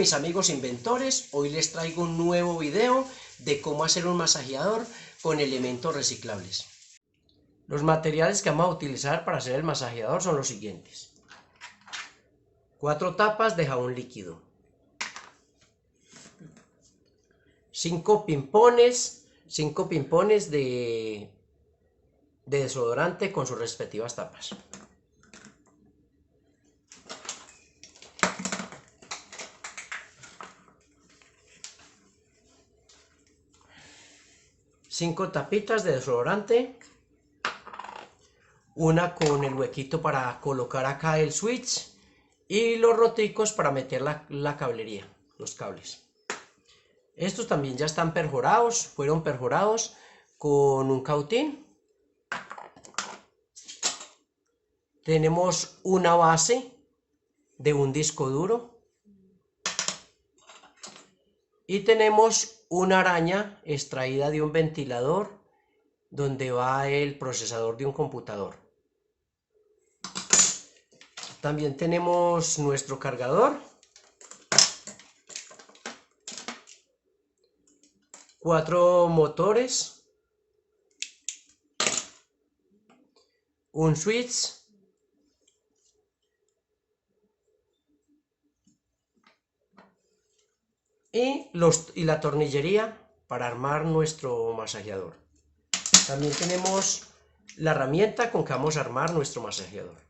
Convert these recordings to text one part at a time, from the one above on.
mis amigos inventores, hoy les traigo un nuevo video de cómo hacer un masajeador con elementos reciclables. Los materiales que vamos a utilizar para hacer el masajeador son los siguientes: 4 tapas de jabón líquido, 5 pimpones de desodorante con sus respectivas tapas, 5 tapitas de desodorante, una con el huequito para colocar acá el switch y los roticos para meter la cablería, los cables. Estos también ya están perforados, fueron perforados con un cautín. Tenemos una base de un disco duro y tenemos una araña extraída de un ventilador donde va el procesador de un computador. También tenemos nuestro cargador, 4 motores, un switch y la tornillería para armar nuestro masajeador. También tenemos la herramienta con que vamos a armar nuestro masajeador.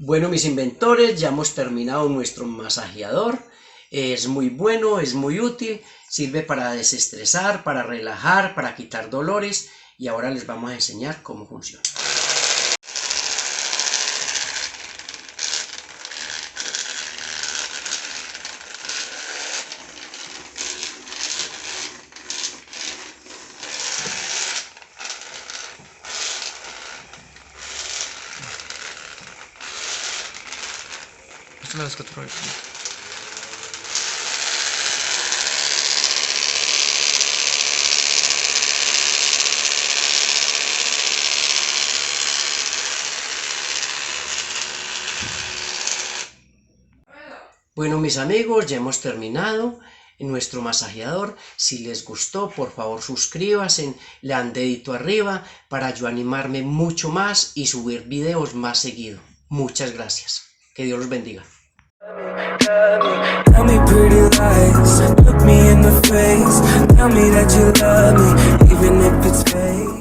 Bueno, mis inventores, ya hemos terminado nuestro masajeador. Es muy bueno, es muy útil, sirve para desestresar, para relajar, para quitar dolores, y ahora les vamos a enseñar cómo funciona. Bueno, mis amigos, ya hemos terminado nuestro masajeador. Si les gustó, por favor suscríbanse, le dan dedito arriba para yo animarme mucho más y subir videos más seguido. Muchas gracias. Que Dios los bendiga. Tell me pretty lies, look me in the face, tell me that you love me, even if it's fake.